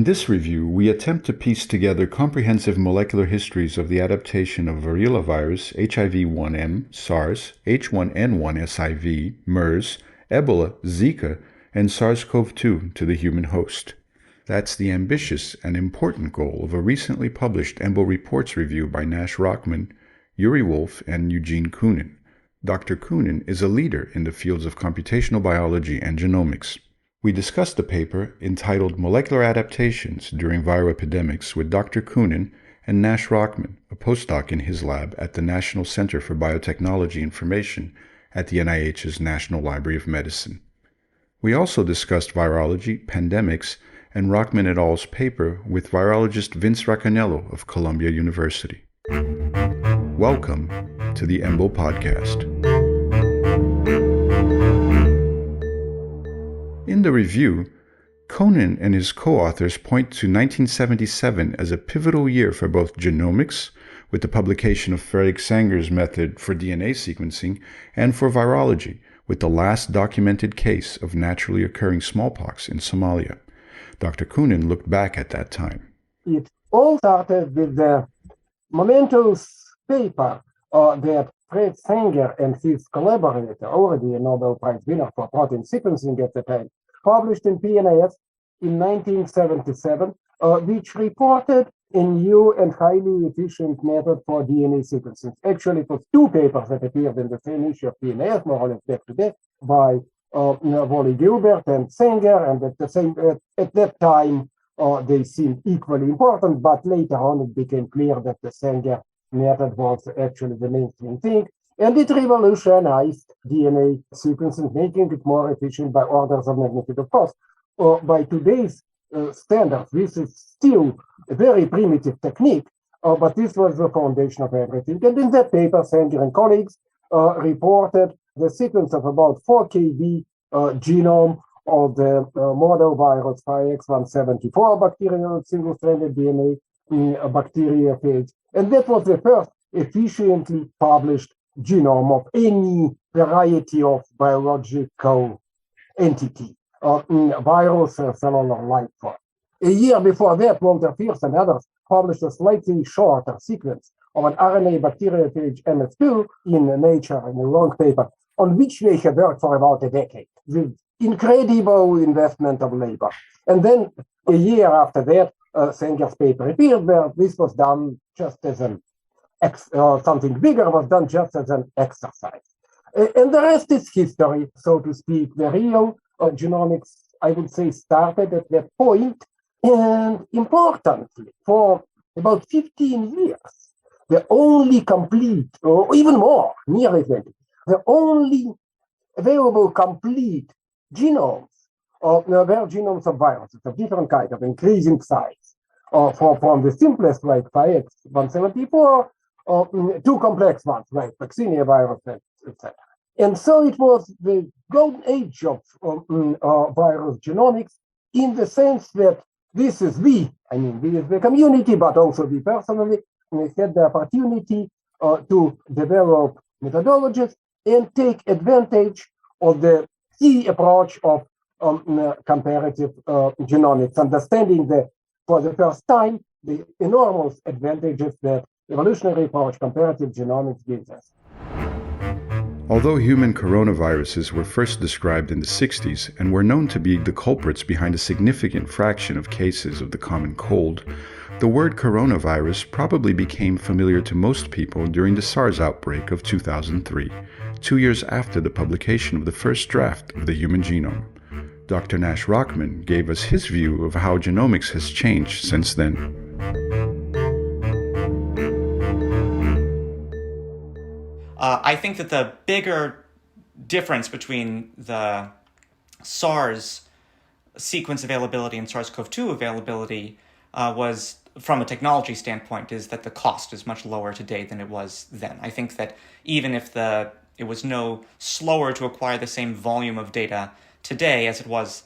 In this review, we attempt to piece together comprehensive molecular histories of the adaptation of variola virus, HIV-1M, SARS, H1N1 SIV, MERS, Ebola, Zika, and SARS-CoV-2 to the human host. That's the ambitious and important goal of a recently published EMBO Reports review by Nash Rockman, Yuri Wolf, and Eugene Koonin. Dr. Koonin is a leader in the fields of computational biology and genomics. We discussed the paper entitled Molecular Adaptations During Viral Epidemics with Dr. Koonin and Nash Rockman, a postdoc in his lab at the National Center for Biotechnology Information at the NIH's National Library of Medicine. We also discussed virology, pandemics, and Rockman et al.'s paper with virologist Vince Racaniello of Columbia University. Welcome to the EMBO Podcast. In the review, Koonin and his co-authors point to 1977 as a pivotal year for both genomics, with the publication of Frederick Sanger's method for DNA sequencing, and for virology, with the last documented case of naturally occurring smallpox in Somalia. Dr. Koonin looked back at that time. It all started with the momentous paper that Fred Sanger and his collaborator, already a Nobel Prize winner for protein sequencing at the time, published in PNAS in 1977, which reported a new and highly efficient method for DNA sequencing. Actually, it was two papers that appeared in the same issue of PNAS, more or less back to back, by Wally Gilbert and Sanger, and at that time, they seemed equally important, but later on it became clear that the Sanger method was actually the mainstream thing, and it revolutionized DNA sequencing, making it more efficient by orders of magnitude. Of course, by today's standards, this is still a very primitive technique, but this was the foundation of everything. And in that paper, Sanger and colleagues reported the sequence of about 4 kb genome of the model virus 5X174 bacterial single-stranded DNA bacteriophage. And that was the first efficiently published genome of any variety of biological entity, virus or cellular life form. A year before that, Walter Fierce and others published a slightly shorter sequence of an RNA bacteriophage MS2 in Nature in a long paper, on which they had worked for about a decade with incredible investment of labor. And then a year after that, Sanger's paper appeared, where this was done just as something bigger was done just as an exercise. And the rest is history, so to speak. The real genomics, I would say, started at that point. And importantly, for about 15 years, the only complete, or even more, nearly 20, the only available complete genomes were genomes of viruses of different kinds, of increasing size, from the simplest, like 5X174, to complex ones, like vaccinia virus, etc. And so it was the golden age of virus genomics, in the sense that this is we as the community, but also we personally, we had the opportunity to develop methodologies and take advantage of the key approach of comparative genomics, understanding that for the first time, the enormous advantages that evolutionary approach, comparative genomics, gives us. Although human coronaviruses were first described in the 60s and were known to be the culprits behind a significant fraction of cases of the common cold, the word coronavirus probably became familiar to most people during the SARS outbreak of 2003, 2 years after the publication of the first draft of the human genome. Dr. Nash Rockman gave us his view of how genomics has changed since then. I think that the bigger difference between the SARS sequence availability and SARS-CoV-2 availability was, from a technology standpoint, is that the cost is much lower today than it was then. I think that even if it was no slower to acquire the same volume of data today as it was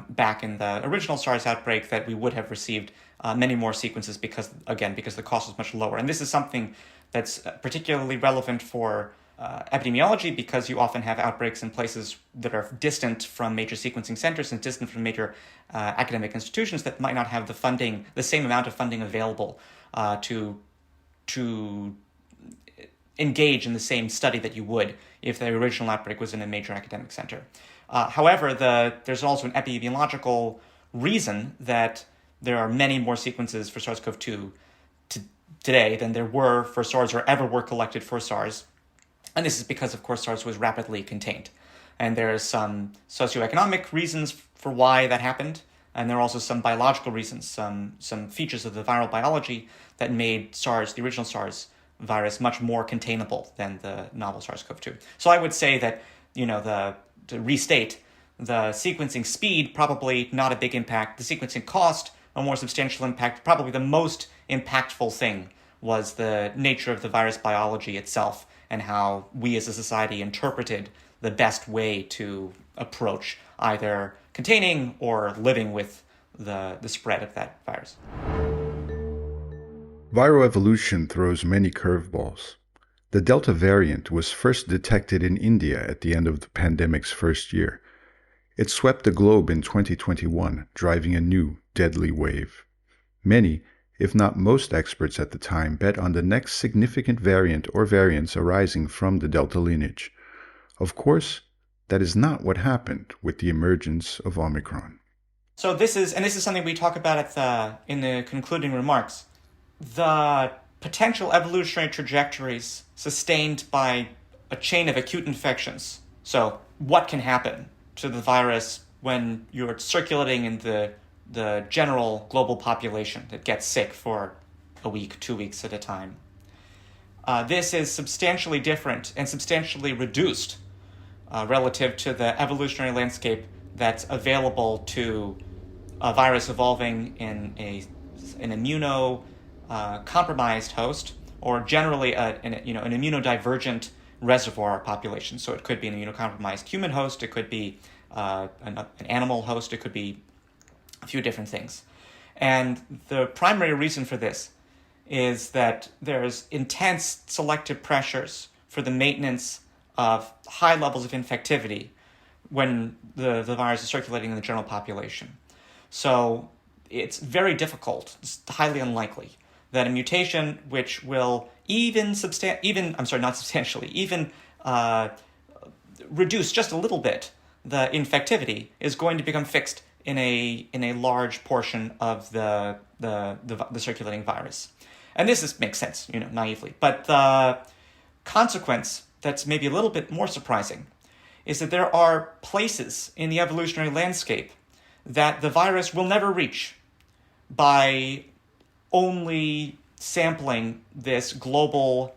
back in the original SARS outbreak, that we would have received many more sequences because the cost was much lower. And this is something that's particularly relevant for epidemiology, because you often have outbreaks in places that are distant from major sequencing centers and distant from major academic institutions that might not have the same amount of funding available to engage in the same study that you would if the original outbreak was in a major academic center. However, there's also an epidemiological reason that there are many more sequences for SARS-CoV-2 today than there were for SARS or ever were collected for SARS. And this is because, of course, SARS was rapidly contained. And there are some socioeconomic reasons for why that happened. And there are also some biological reasons, some features of the viral biology that made SARS, the original SARS virus, much more containable than the novel SARS-CoV-2. So I would say that, to restate, the sequencing speed, probably not a big impact. The sequencing cost, a more substantial impact. Probably the most impactful thing was the nature of the virus biology itself and how we as a society interpreted the best way to approach either containing or living with the spread of that virus. Viral evolution throws many curveballs. The Delta variant was first detected in India at the end of the pandemic's first year. It swept the globe in 2021, driving a new, deadly wave. Many, if not most experts at the time, bet on the next significant variant or variants arising from the Delta lineage. Of course, that is not what happened with the emergence of Omicron. So this is something we talk about in the concluding remarks. The potential evolutionary trajectories sustained by a chain of acute infections. So what can happen to the virus when you're circulating in the general global population that gets sick for a week, 2 weeks at a time? This is substantially different and substantially reduced relative to the evolutionary landscape that's available to a virus evolving in an immunocompromised host, or generally an immunodivergent reservoir population. So it could be an immunocompromised human host, it could be an animal host, it could be a few different things. And the primary reason for this is that there's intense selective pressures for the maintenance of high levels of infectivity when the virus is circulating in the general population. So it's very difficult, it's highly unlikely, that a mutation which will reduce just a little bit the infectivity is going to become fixed in a large portion of the circulating virus. And this makes sense, naively. But the consequence that's maybe a little bit more surprising is that there are places in the evolutionary landscape that the virus will never reach by only sampling this global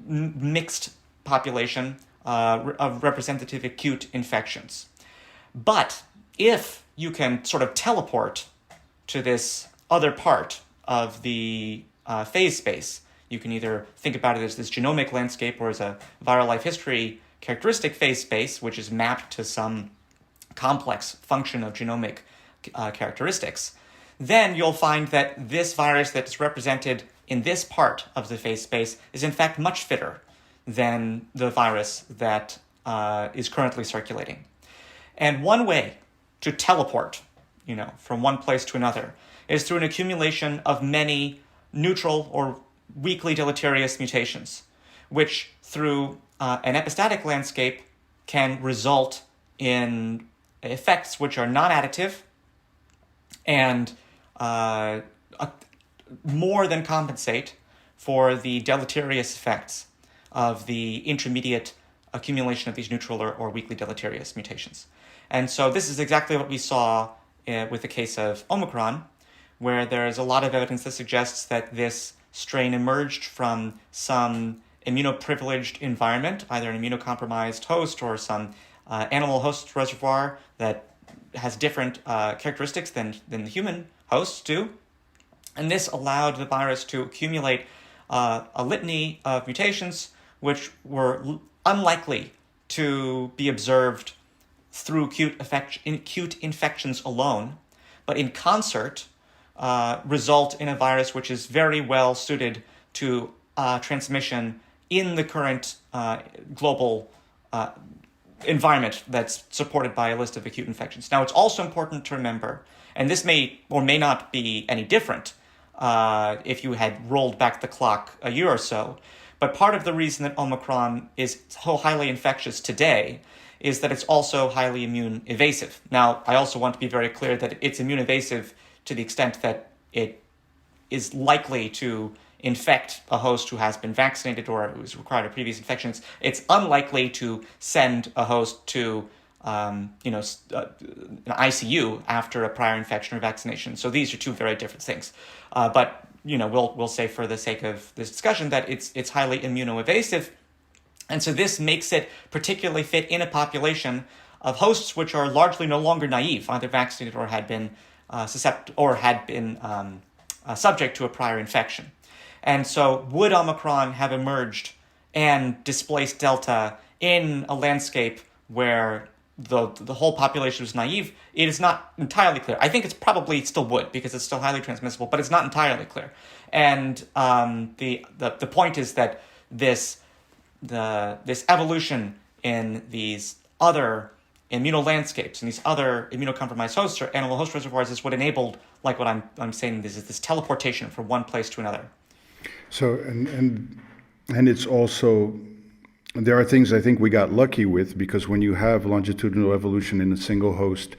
mixed population of representative acute infections. But if you can sort of teleport to this other part of the phase space, you can either think about it as this genomic landscape or as a viral life history characteristic phase space, which is mapped to some complex function of genomic characteristics, then you'll find that this virus that's represented in this part of the phase space is in fact much fitter than the virus that is currently circulating. And one way to teleport, from one place to another is through an accumulation of many neutral or weakly deleterious mutations, which through an epistatic landscape can result in effects which are non-additive and more than compensate for the deleterious effects of the intermediate accumulation of these neutral or weakly deleterious mutations. And so this is exactly what we saw with the case of Omicron, where there's a lot of evidence that suggests that this strain emerged from some immunoprivileged environment, either an immunocompromised host or some animal host reservoir that has different characteristics than the human hosts do. And this allowed the virus to accumulate a litany of mutations which were unlikely to be observed through acute infections alone, but in concert result in a virus which is very well suited to transmission in the current global environment that's supported by a list of acute infections. Now, it's also important to remember, and this may or may not be any different if you had rolled back the clock a year or so, but part of the reason that Omicron is so highly infectious today is that it's also highly immune evasive. Now, I also want to be very clear that it's immune evasive to the extent that it is likely to infect a host who has been vaccinated or who's required a previous infection. It's unlikely to send a host to an ICU after a prior infection or vaccination. So these are two very different things. But we'll say for the sake of this discussion that it's highly immunoevasive, and so this makes it particularly fit in a population of hosts which are largely no longer naive, either vaccinated or had been subject to a prior infection. And so would Omicron have emerged and displaced Delta in a landscape where the whole population was naive? It is not entirely clear. I think it's probably still would, because it's still highly transmissible, but it's not entirely clear. And the point is that this evolution in these other immunolandscapes and these other immunocompromised hosts or animal host reservoirs is what enabled, like what I'm saying, this teleportation from one place to another. So and it's also, there are things I think we got lucky with, because when you have longitudinal evolution in a single host,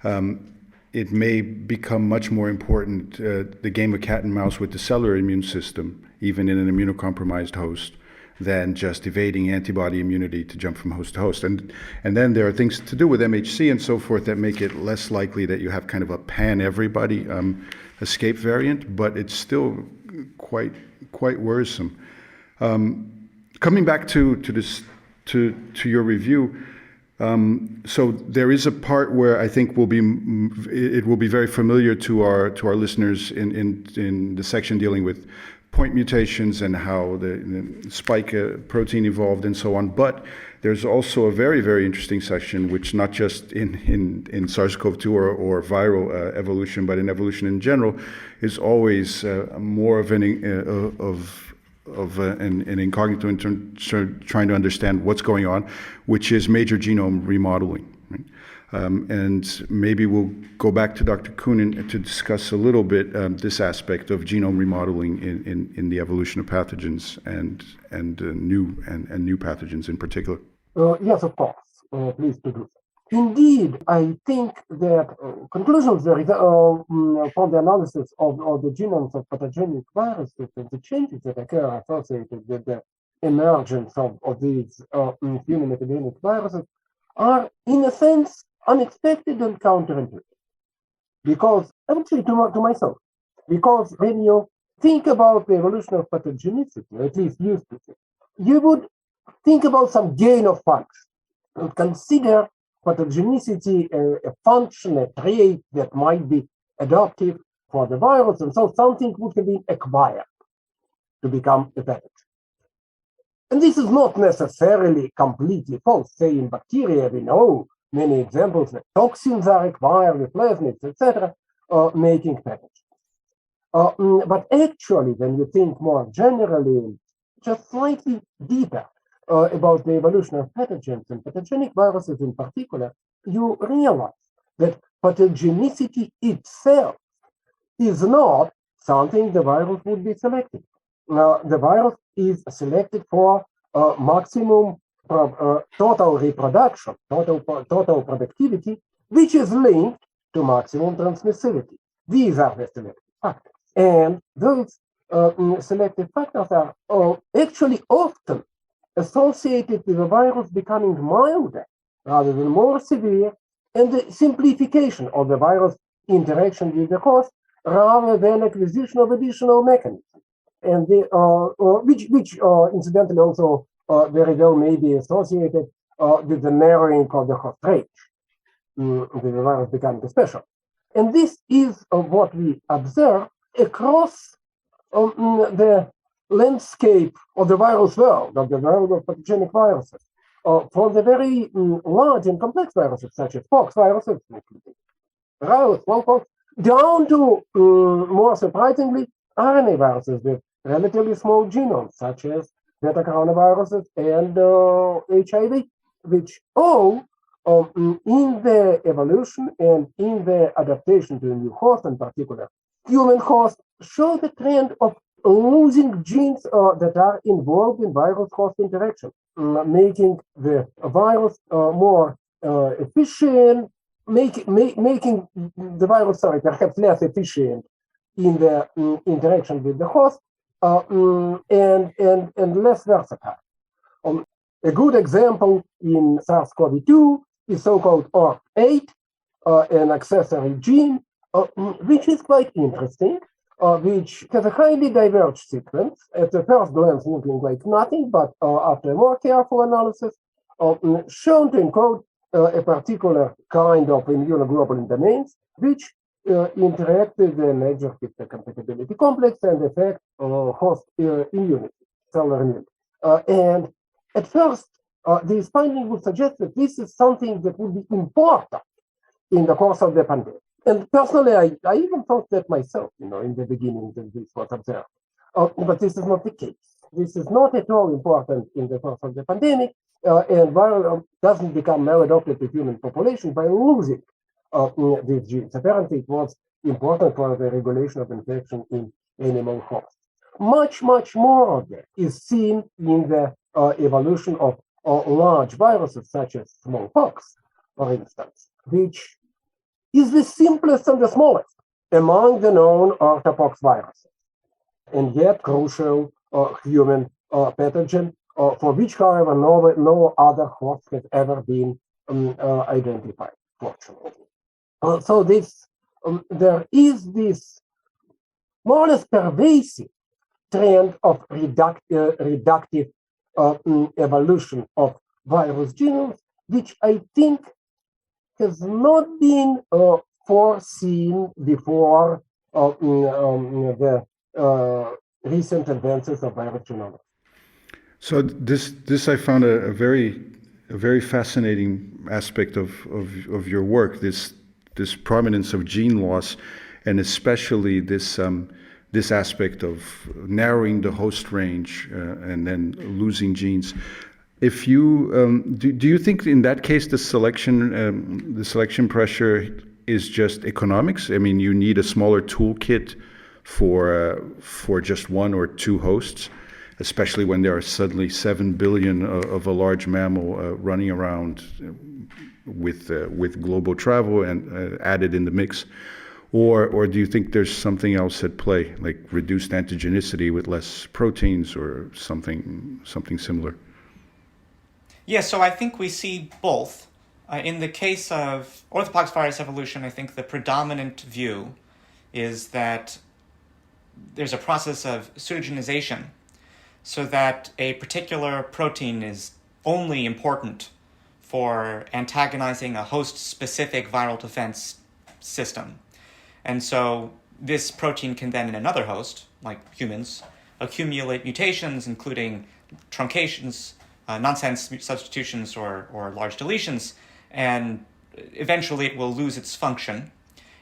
it may become much more important, the game of cat and mouse with the cellular immune system, even in an immunocompromised host, than just evading antibody immunity to jump from host to host. And then there are things to do with MHC and so forth that make it less likely that you have kind of a pan-everybody escape variant, but it's still quite worrisome. Coming back to your review, so there is a part where I think it will be very familiar to our listeners in the section dealing with point mutations and how the spike protein evolved and so on. But there's also a very, very interesting section, which not just in SARS-CoV-2 or viral evolution, but in evolution in general, is always more of an incognito in terms of trying to understand what's going on, which is major genome remodeling. Right? And maybe we'll go back to Dr. Kunin to discuss a little bit this aspect of genome remodeling in the evolution of pathogens and new pathogens in particular. Yes, of course. Please to do so. Indeed, I think that conclusions from the analysis of the genomes of pathogenic viruses and the changes that occur associated with the emergence of these human epidemic viruses are, in a sense, unexpected and counterintuitive. Because, I would say to myself, because when you think about the evolution of pathogenicity, or at least used to think, you would think about some gain of function and consider pathogenicity a function, a trait that might be adaptive for the virus, and so something would have been acquired to become a pathogen. And this is not necessarily completely false. Say in bacteria, we know many examples that toxins are acquired with plasmids, etc., making pathogens. But actually, when you think more generally, just slightly deeper about the evolution of pathogens and pathogenic viruses in particular, you realize that pathogenicity itself is not something the virus would be selected. The virus is selected for maximum total reproduction, total productivity, which is linked to maximum transmissivity. These are the selected factors. And those selected factors are actually often associated with the virus becoming milder rather than more severe, and the simplification of the virus interaction with the host rather than acquisition of additional mechanisms, and which incidentally also very well may be associated with the narrowing of the host range, with the virus becoming special. And this is what we observe across the landscape of the virus world, of the world of pathogenic viruses, from the very large and complex viruses such as pox viruses, smallpox, down to more surprisingly RNA viruses with relatively small genomes such as beta coronaviruses, and HIV, which all in the evolution and in the adaptation to a new host, in particular human host, show the trend of losing genes that are involved in virus-host interaction, making the virus more efficient, making the virus, perhaps less efficient in the interaction with the host, and less versatile. A good example in SARS-CoV-2 is so-called ORF8, an accessory gene, which is quite interesting, which has a highly diverged sequence. At the first glance, looking like nothing, but after a more careful analysis, shown to encode a particular kind of immunoglobulin domains, which interact with the major histocompatibility compatibility complex and affect host immunity, cellular immunity. And at first, these findings would suggest that this is something that would be important in the course of the pandemic. And personally, I even thought that myself, in the beginning that this was observed. But this is not the case. This is not at all important in the course of the pandemic, and viral doesn't become maladopted to human population by losing these genes. Apparently, it was important for the regulation of infection in animal hosts. Much, much more of that is seen in the evolution of large viruses, such as smallpox, for instance, which is the simplest and the smallest among the known orthopox viruses, and yet crucial human pathogen, for which, however, no other host has ever been identified, fortunately. So there is this more or less pervasive trend of reductive evolution of virus genomes, which I think has not been foreseen before the recent advances of virus genomics. So this I found a very fascinating aspect of your work. This prominence of gene loss, and especially this aspect of narrowing the host range and then losing genes. If you do you think in that case the selection pressure is just economics? I mean, you need a smaller toolkit for just one or two hosts, especially when there are suddenly 7 billion of a large mammal running around with global travel and added in the mix. Or do you think there's something else at play, like reduced antigenicity with less proteins or something similar? Yeah, so I think we see both. In the case of orthopox virus evolution, I think the predominant view is that there's a process of pseudogenization, so that a particular protein is only important for antagonizing a host-specific viral defense system. And so this protein can then, in another host, like humans, accumulate mutations, including truncations, nonsense substitutions, or large deletions, and eventually it will lose its function.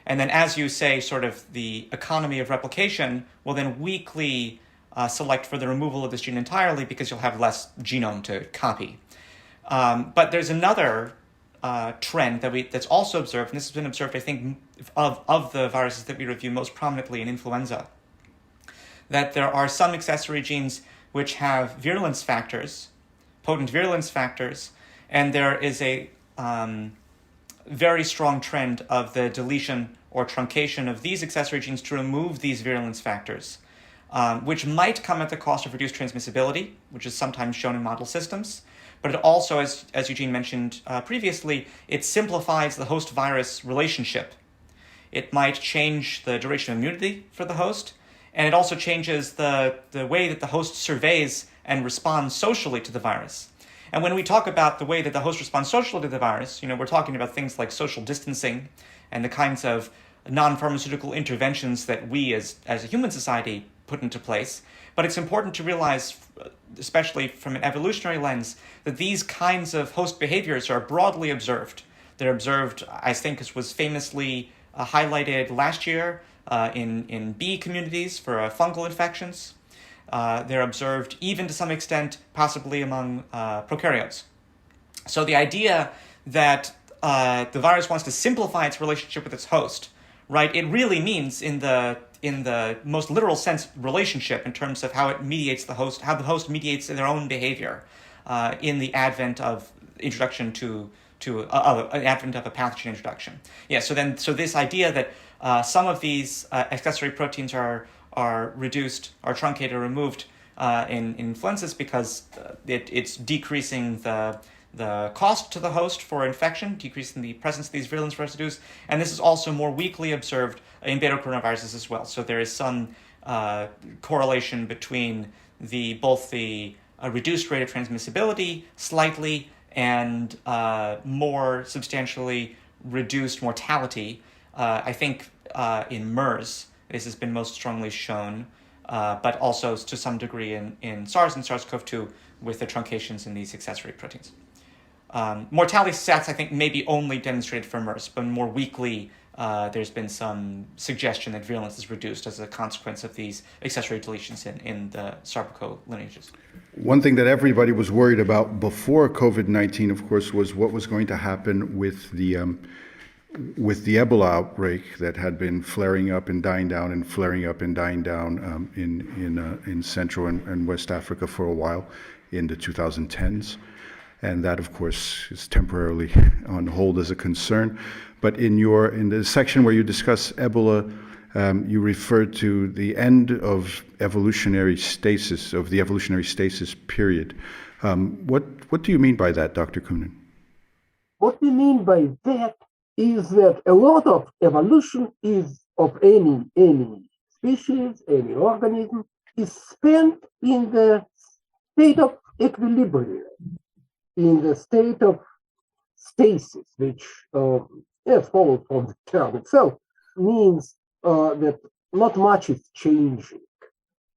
And then, as you say, sort of the economy of replication will then weakly select for the removal of this gene entirely, because you'll have less genome to copy. But there's another trend that's also observed, and this has been observed, I think, of the viruses that we review most prominently in influenza, that there are some accessory genes which have virulence factors, potent virulence factors, and there is a very strong trend of the deletion or truncation of these accessory genes to remove these virulence factors, which might come at the cost of reduced transmissibility, which is sometimes shown in model systems. But it also, as Eugene mentioned previously, it simplifies the host-virus relationship. It might change the duration of immunity for the host, and it also changes the way that the host surveys and responds socially to the virus. And when we talk about the way that the host responds socially to the virus, we're talking about things like social distancing and the kinds of non-pharmaceutical interventions that we as a human society put into place. But it's important to realize, especially from an evolutionary lens, that these kinds of host behaviors are broadly observed. They're observed, I think, as was famously highlighted last year in bee communities for fungal infections. They're observed even to some extent, possibly among prokaryotes. So the idea that the virus wants to simplify its relationship with its host, right? It really means in the most literal sense relationship in terms of how it mediates the host, how the host mediates their own behavior in the advent of introduction an advent of a pathogen introduction. Yeah. So this idea that some of these accessory proteins are reduced, are truncated, or removed in influenzas because it's decreasing the cost to the host for infection, decreasing the presence of these virulence residues, and this is also more weakly observed in beta coronaviruses as well. So there is some correlation between both the reduced rate of transmissibility slightly and more substantially reduced mortality. I think in MERS, this has been most strongly shown, but also to some degree in SARS and SARS-CoV-2 with the truncations in these accessory proteins. Mortality stats, I think, may be only demonstrated for MERS, but more weakly, there's been some suggestion that virulence is reduced as a consequence of these accessory deletions in the SARS-CoV lineages. One thing that everybody was worried about before COVID-19, of course, was what was going to happen with the Ebola outbreak that had been flaring up and dying down and flaring up and dying down in Central and West Africa for a while in the 2010s. And that, of course, is temporarily on hold as a concern. But in the section where you discuss Ebola, you refer to the end of the evolutionary stasis period. What do you mean by that, Dr. Koonin? What we mean by that is that a lot of evolution is of any species, any organism, is spent in the state of equilibrium, in the state of stasis, which, as followed from the term itself, means that not much is changing.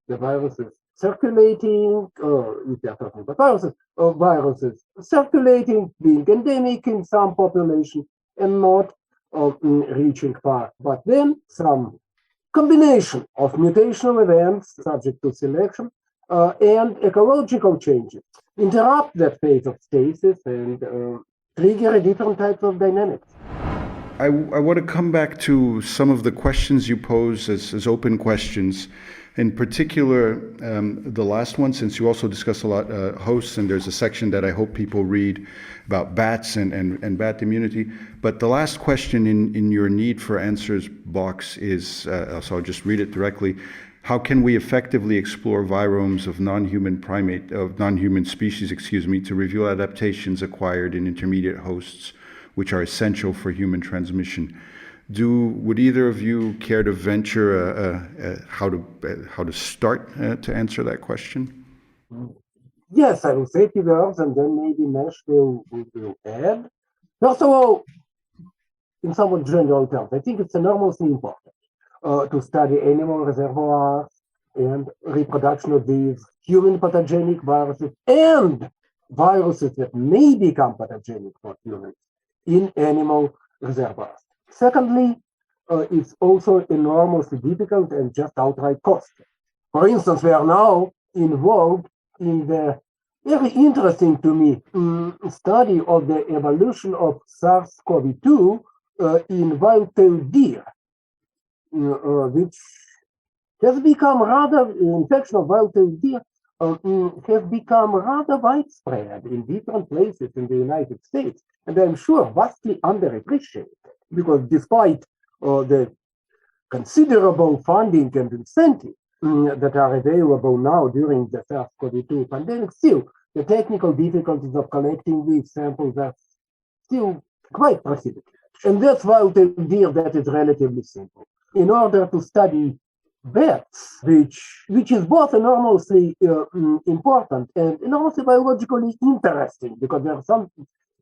The virus is circulating, if we are talking about viruses circulating, being endemic in some population, and not reaching far. But then some combination of mutational events subject to selection and ecological changes interrupt that phase of stasis and trigger different types of dynamics. I want to come back to some of the questions you pose as open questions. In particular, the last one, since you also discuss a lot hosts, and there's a section that I hope people read about bats and bat immunity. But the last question in your need for answers box is, so I'll just read it directly. How can we effectively explore viromes of non-human species, to reveal adaptations acquired in intermediate hosts, which are essential for human transmission? Would either of you care to venture how to start to answer that question? Yes, I will say a few words, and then maybe Mesh will add. First of all, in somewhat general terms, I think it's enormously important to study animal reservoirs and reproduction of these human pathogenic viruses and viruses that may become pathogenic for humans in animal reservoirs. Secondly, it's also enormously difficult and just outright costly. For instance, we are now involved in the very interesting to me study of the evolution of SARS-CoV-2 in wild-tailed deer, which has become infection of wild-tailed deer has become rather widespread in different places in the United States, and I'm sure vastly underappreciated, because despite the considerable funding and incentive that are available now during the SARS-CoV-2 pandemic, still the technical difficulties of collecting these samples are still quite prohibitive. And that's wild-tailed deer that is relatively simple. In order to study bats, which is both enormously important and enormously biologically interesting, because there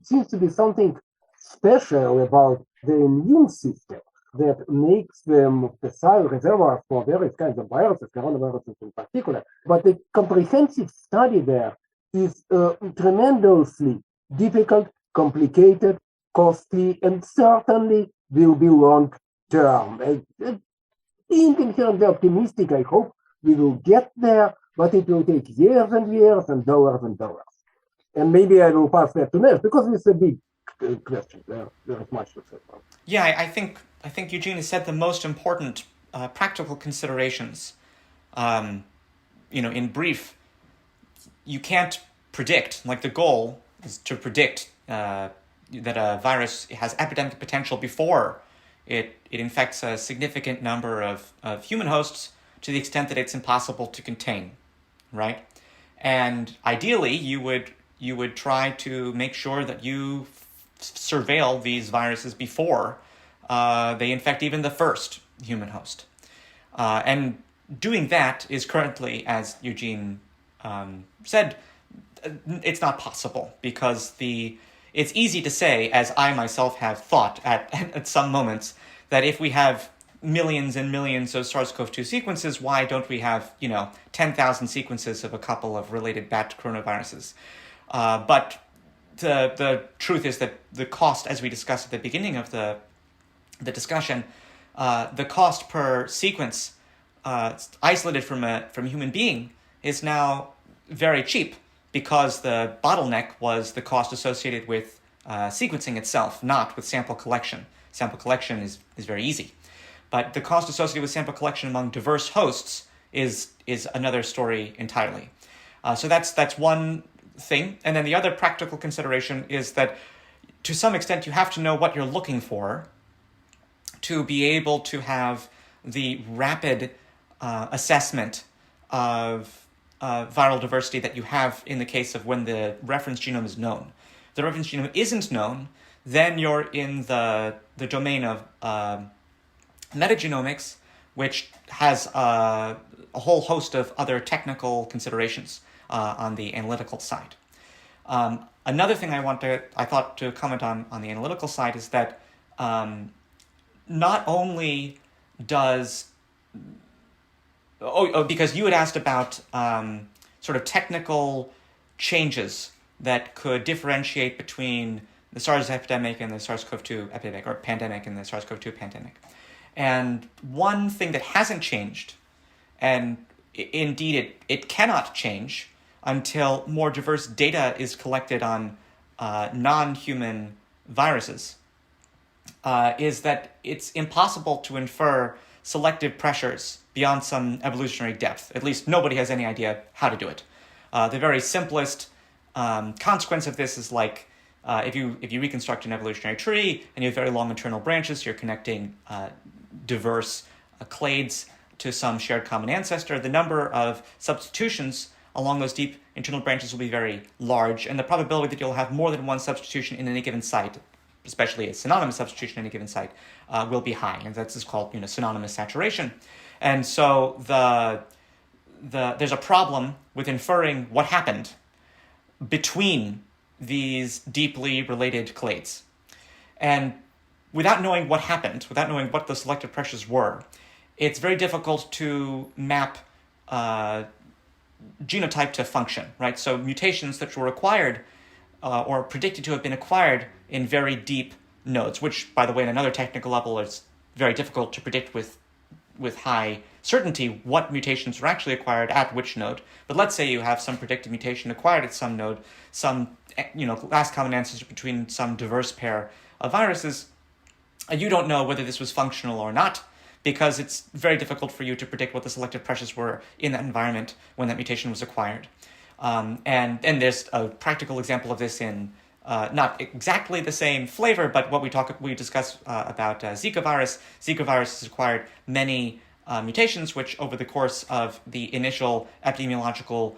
seems to be something special about the immune system that makes them facile reservoirs for various kinds of viruses, coronaviruses in particular. But the comprehensive study there is tremendously difficult, complicated, costly, and certainly will be long-term. Being inherently optimistic, I hope we will get there, but it will take years and years and dollars and dollars. And maybe I will pass that to Nash because it's a big question. There is much to say about. Yeah, I think Eugene has said the most important practical considerations. Um, in brief, you can't predict. Like the goal is to predict that a virus has epidemic potential before it infects a significant number of human hosts to the extent that it's impossible to contain, right? And ideally, you would try to make sure that you surveil these viruses before they infect even the first human host. And doing that is currently, as Eugene said, it's not possible because it's easy to say, as I myself have thought at some moments, that if we have millions and millions of SARS-CoV-2 sequences, why don't we have 10,000 sequences of a couple of related bat coronaviruses? But the truth is that the cost, as we discussed at the beginning of the discussion, the cost per sequence isolated from a human being is now very cheap because the bottleneck was the cost associated with sequencing itself, not with sample collection. Sample collection is very easy. But the cost associated with sample collection among diverse hosts is another story entirely. So that's one thing. And then the other practical consideration is that to some extent you have to know what you're looking for to be able to have the rapid assessment of viral diversity that you have in the case of when the reference genome is known. If the reference genome isn't known, then you're in the domain of metagenomics, which has a whole host of other technical considerations on the analytical side. Another thing I thought to comment on the analytical side is that not only does because you had asked about sort of technical changes that could differentiate between the SARS epidemic and the SARS-CoV-2 epidemic, or pandemic and the SARS-CoV-2 pandemic. And one thing that hasn't changed, and indeed it cannot change until more diverse data is collected on non-human viruses, is that it's impossible to infer selective pressures beyond some evolutionary depth. At least nobody has any idea how to do it. The very simplest consequence of this is like if you reconstruct an evolutionary tree and you have very long internal branches, you're connecting diverse clades to some shared common ancestor, the number of substitutions along those deep internal branches will be very large, and the probability that you'll have more than one substitution in any given site, especially a synonymous substitution in any given site, will be high, and that's called synonymous saturation. And so there's a problem with inferring what happened between these deeply related clades. And without knowing what happened, without knowing what the selective pressures were, it's very difficult to map genotype to function, right? So mutations that were acquired or predicted to have been acquired in very deep nodes, which, by the way, at another technical level, is very difficult to predict with high certainty what mutations were actually acquired at which node. But let's say you have some predicted mutation acquired at some node, some last common ancestor between some diverse pair of viruses. You don't know whether this was functional or not, because it's very difficult for you to predict what the selective pressures were in that environment when that mutation was acquired. And there's a practical example of this in not exactly the same flavor, but what we discussed about Zika virus. Zika virus has acquired many mutations, which over the course of the initial epidemiological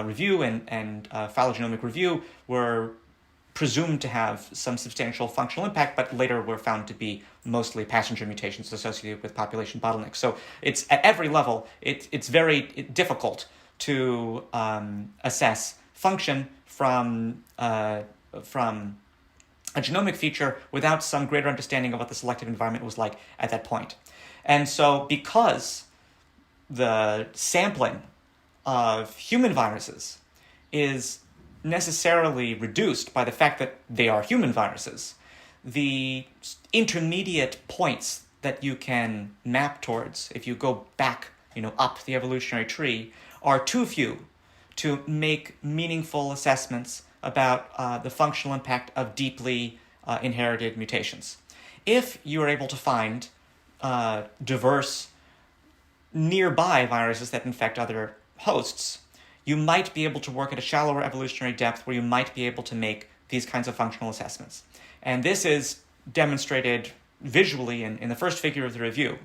review and phylogenomic review were presumed to have some substantial functional impact, but later were found to be mostly passenger mutations associated with population bottlenecks. So it's at every level, it's very difficult to assess function from a genomic feature without some greater understanding of what the selective environment was like at that point. And so because the sampling of human viruses is necessarily reduced by the fact that they are human viruses, the intermediate points that you can map towards if you go back, up the evolutionary tree, are too few to make meaningful assessments about the functional impact of deeply inherited mutations. If you are able to find diverse nearby viruses that infect other hosts, you might be able to work at a shallower evolutionary depth where you might be able to make these kinds of functional assessments. And this is demonstrated visually in the first figure of the review,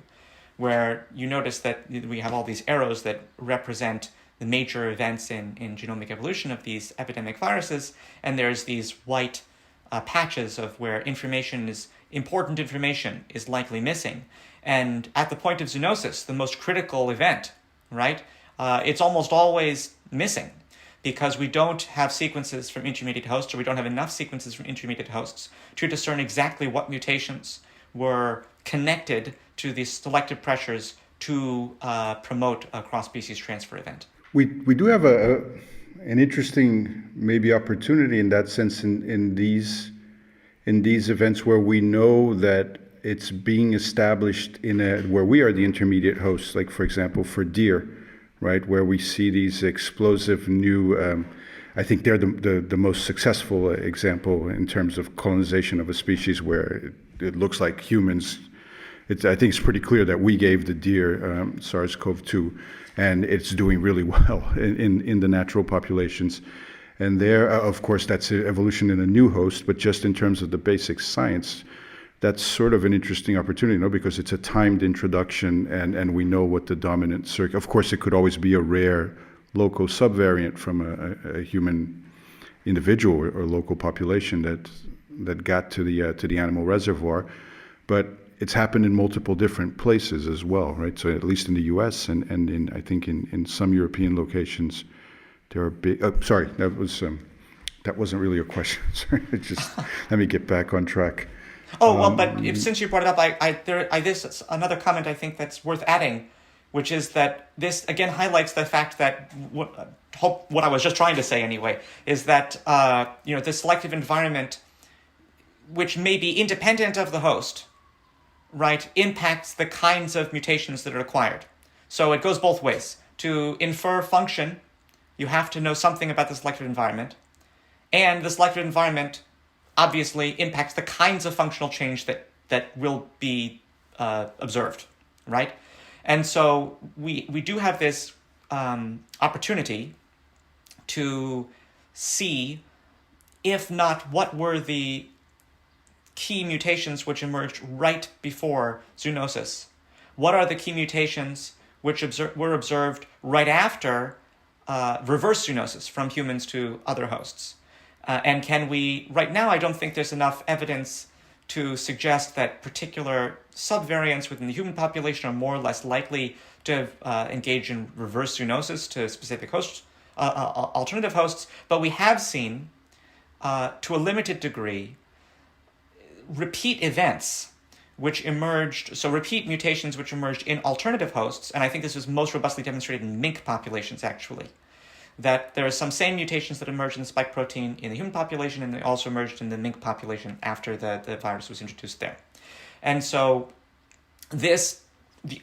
where you notice that we have all these arrows that represent the major events in genomic evolution of these epidemic viruses, and there's these white patches of where important information is likely missing. And at the point of zoonosis, the most critical event, right, it's almost always missing because we don't have sequences from intermediate hosts, or we don't have enough sequences from intermediate hosts to discern exactly what mutations were connected to these selective pressures to promote a cross-species transfer event. We do have an interesting maybe opportunity in that sense in these events where we know that it's being established where we are the intermediate hosts, like for example for deer, right, where we see these explosive new. I think they're the most successful example in terms of colonization of a species where it looks like humans. I think it's pretty clear that we gave the deer SARS-CoV-2, and it's doing really well in the natural populations. And there, of course, that's evolution in a new host, but just in terms of the basic science, that's sort of an interesting opportunity, because it's a timed introduction, and we know what the dominant circuit. Of course, it could always be a rare local subvariant from a human individual or local population that got to the animal reservoir, but it's happened in multiple different places as well, right? So at least in the U.S. and in I think in some European locations, there are big. Sorry, that wasn't really a question. Sorry, just let me get back on track. Since you brought it up, this is another comment I think that's worth adding, which is that this again highlights the fact that what I was just trying to say anyway is that the selective environment, which may be independent of the host, right, impacts the kinds of mutations that are acquired. So it goes both ways. To infer function, you have to know something about the selective environment, and the selective environment obviously impacts the kinds of functional change that will be observed, right? And so we do have this opportunity to see, if not what were the key mutations which emerged right before zoonosis, what are the key mutations which were observed right after reverse zoonosis from humans to other hosts. And can we, right now, I don't think there's enough evidence to suggest that particular subvariants within the human population are more or less likely to engage in reverse zoonosis to specific hosts, alternative hosts. But we have seen, to a limited degree, repeat events which emerged, so repeat mutations which emerged in alternative hosts, and I think this was most robustly demonstrated in mink populations, actually, that there are some same mutations that emerged in the spike protein in the human population, and they also emerged in the mink population after the virus was introduced there. And so the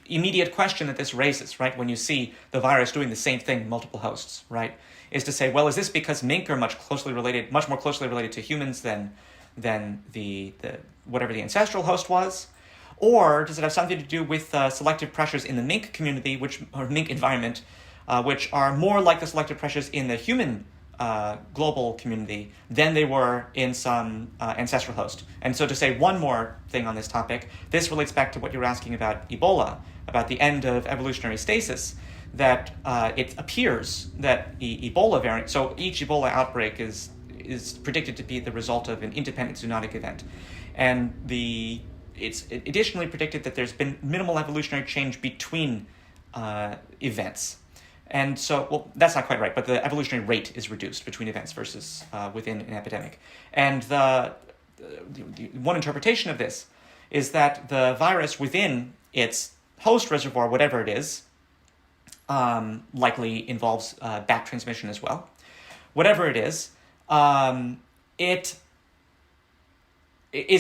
immediate question that this raises, right, when you see the virus doing the same thing in multiple hosts, right, is to say, well, is this because mink are much more closely related to humans than the whatever the ancestral host was? Or does it have something to do with selective pressures in the mink community, or mink environment, which are more like the selective pressures in the human global community than they were in some ancestral host? And so to say one more thing on this topic, this relates back to what you were asking about Ebola, about the end of evolutionary stasis, that it appears that the Ebola variant, so each Ebola outbreak is predicted to be the result of an independent zoonotic event. And it's additionally predicted that there's been minimal evolutionary change between events. And so, well, that's not quite right, but the evolutionary rate is reduced between events versus within an epidemic. And the one interpretation of this is that the virus within its host reservoir, whatever it is, likely involves back transmission as well. Whatever it is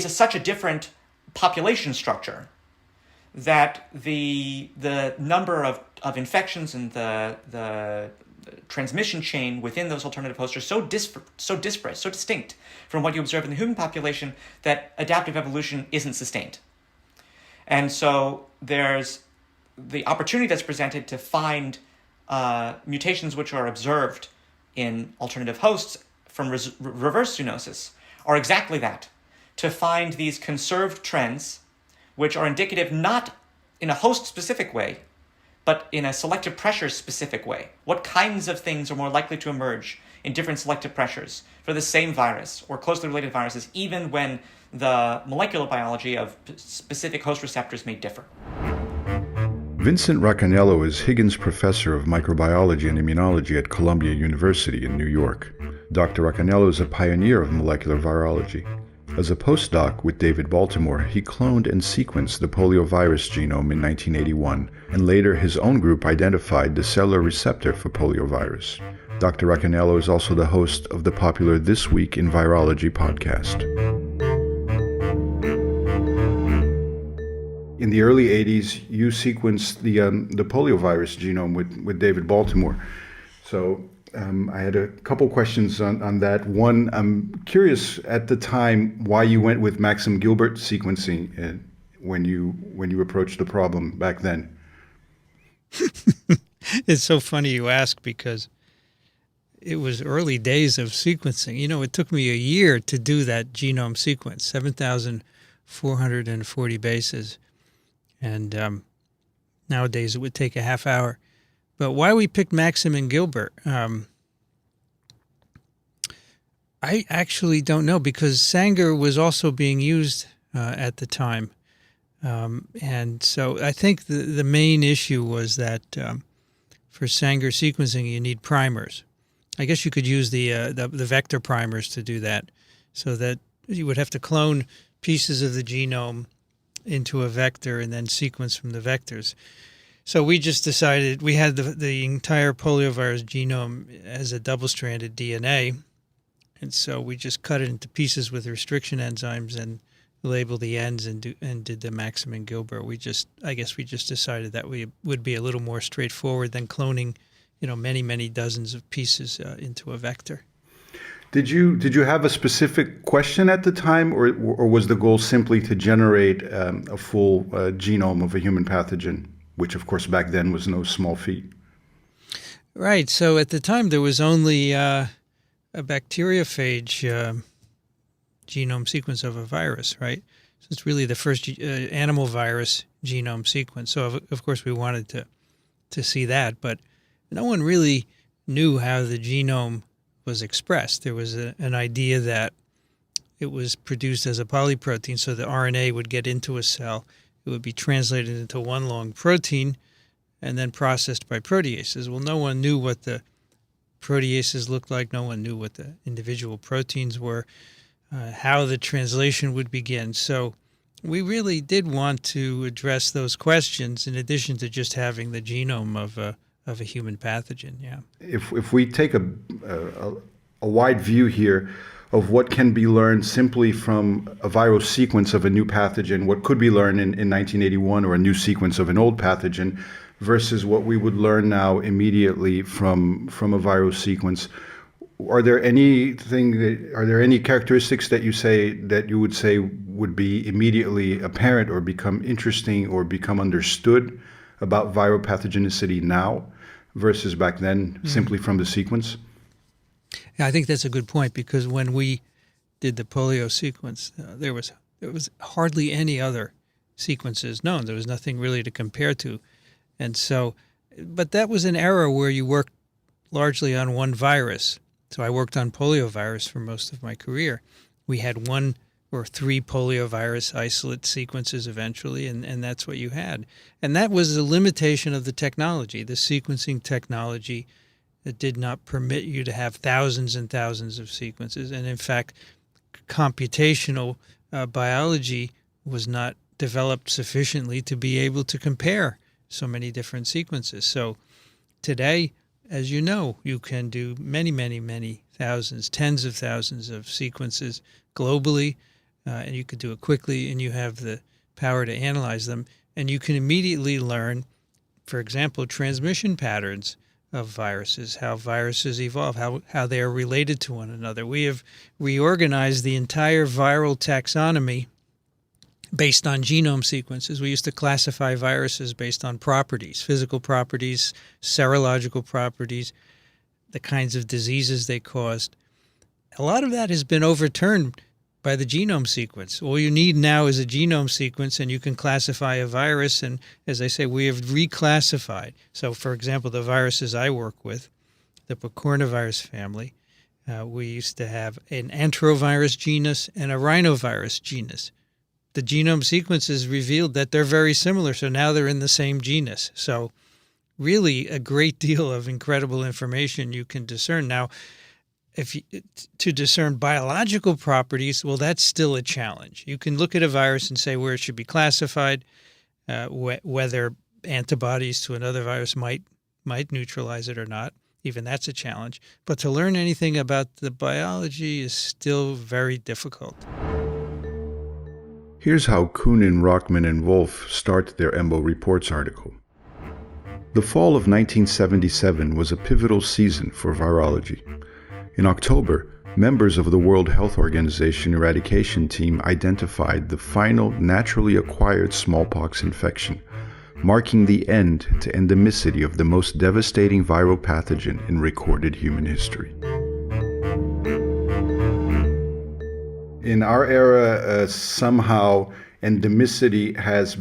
such a different population structure that the number of of infections and the transmission chain within those alternative hosts are so disparate, so distinct from what you observe in the human population that adaptive evolution isn't sustained. And so there's the opportunity that's presented to find mutations which are observed in alternative hosts from reverse zoonosis are exactly that, to find these conserved trends which are indicative not in a host-specific way, but in a selective pressure-specific way. What kinds of things are more likely to emerge in different selective pressures for the same virus or closely related viruses, even when the molecular biology of specific host receptors may differ. Vincent Racaniello is Higgins Professor of Microbiology and Immunology at Columbia University in New York. Dr. Racaniello is a pioneer of molecular virology. As a postdoc with David Baltimore, he cloned and sequenced the poliovirus genome in 1981, and later his own group identified the cellular receptor for poliovirus. Dr. Racaniello is also the host of the popular This Week in Virology podcast. In the early 80s, you sequenced the poliovirus genome with David Baltimore. So I had a couple questions on that. One, I'm curious at the time why you went with Maxim Gilbert sequencing when you approached the problem back then. It's so funny you ask, because it was early days of sequencing. You know, it took me a year to do that genome sequence, 7,440 bases. And nowadays it would take a half hour. But why we picked Maxim and Gilbert, I actually don't know, because Sanger was also being used at the time. And so I think the main issue was that for Sanger sequencing, you need primers. I guess you could use the vector primers to do that, so that you would have to clone pieces of the genome into a vector and then sequence from the vectors. So we just decided, we had the entire poliovirus genome as a double-stranded DNA, and so we just cut it into pieces with restriction enzymes and labeled the ends and did the Maxim and Gilbert. I guess we just decided that we would be a little more straightforward than cloning, many dozens of pieces into a vector. Did you have a specific question at the time, or was the goal simply to generate a full genome of a human pathogen, which of course back then was no small feat? Right. So at the time there was only a bacteriophage genome sequence of a virus, right? So it's really the first animal virus genome sequence. So of course we wanted to see that, but no one really knew how the genome was expressed. There was an idea that it was produced as a polyprotein, so the RNA would get into a cell, it would be translated into one long protein, and then processed by proteases. Well, no one knew what the proteases looked like. No one knew what the individual proteins were, how the translation would begin. So we really did want to address those questions in addition to just having the genome of a human pathogen. Yeah. If we take a wide view here of what can be learned simply from a viral sequence of a new pathogen, what could be learned in 1981, or a new sequence of an old pathogen, versus what we would learn now immediately from a viral sequence, are there any characteristics that you would say would be immediately apparent or become interesting or become understood about viral pathogenicity now versus back then, simply from the sequence? Yeah, I think that's a good point, because when we did the polio sequence, there was hardly any other sequences known. There was nothing really to compare to. And so, but that was an era where you worked largely on one virus. So I worked on poliovirus for most of my career. We had 1 or 3 poliovirus isolate sequences eventually, and that's what you had. And that was the limitation of the technology, the sequencing technology that did not permit you to have thousands and thousands of sequences. And in fact, computational biology was not developed sufficiently to be able to compare so many different sequences. So today, as you know, you can do many thousands, tens of thousands of sequences globally, and you could do it quickly, and you have the power to analyze them, and you can immediately learn for example, transmission patterns of viruses, how viruses evolve, how they are related to one another. We have reorganized the entire viral taxonomy based on genome sequences. We used to classify viruses based on properties, physical properties, serological properties, the kinds of diseases they caused. A lot of that has been overturned by the genome sequence. All you need now is a genome sequence, and you can classify a virus. And as I say, we have reclassified. So, for example, the viruses I work with, the picornavirus family, we used to have an enterovirus genus and a rhinovirus genus. The genome sequences revealed that they're very similar, so now they're in the same genus. So really a great deal of incredible information you can discern. Now, to discern biological properties, well, that's still a challenge. You can look at a virus and say where it should be classified, whether antibodies to another virus might neutralize it or not. Even that's a challenge. But to learn anything about the biology is still very difficult. Here's how Koonin, Rockman, and Wolf start their EMBO Reports article. The fall of 1977 was a pivotal season for virology. In October, members of the World Health Organization eradication team identified the final naturally acquired smallpox infection, marking the end to endemicity of the most devastating viral pathogen in recorded human history. In our era, somehow endemicity has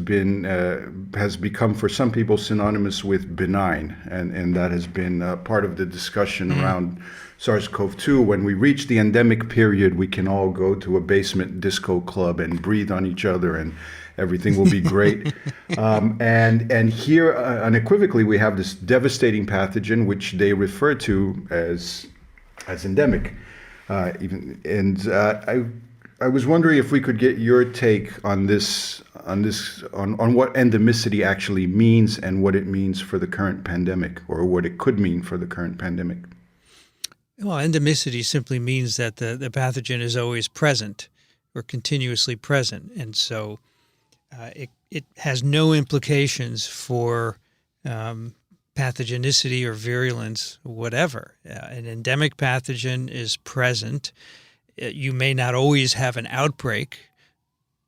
become for some people synonymous with benign, and that has been part of the discussion around SARS-CoV-2. When we reach the endemic period, we can all go to a basement disco club and breathe on each other, and everything will be great. And here, unequivocally, we have this devastating pathogen, which they refer to as endemic. I was wondering if we could get your take on this, on what endemicity actually means and what it means for the current pandemic, or what it could mean for the current pandemic. Well, endemicity simply means that the pathogen is always present or continuously present. And so it has no implications for pathogenicity or virulence, whatever. An endemic pathogen is present. You may not always have an outbreak.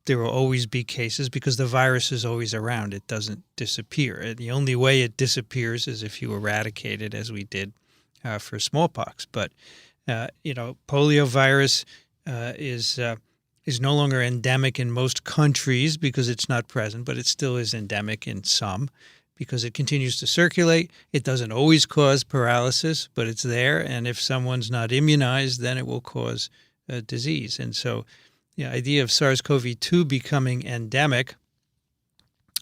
There will always be cases because the virus is always around. It doesn't disappear. The only way it disappears is if you eradicate it, as we did for smallpox. But poliovirus is no longer endemic in most countries because it's not present, but it still is endemic in some because it continues to circulate. It doesn't always cause paralysis, but it's there. And if someone's not immunized, then it will cause disease. And so the idea of SARS-CoV-2 becoming endemic,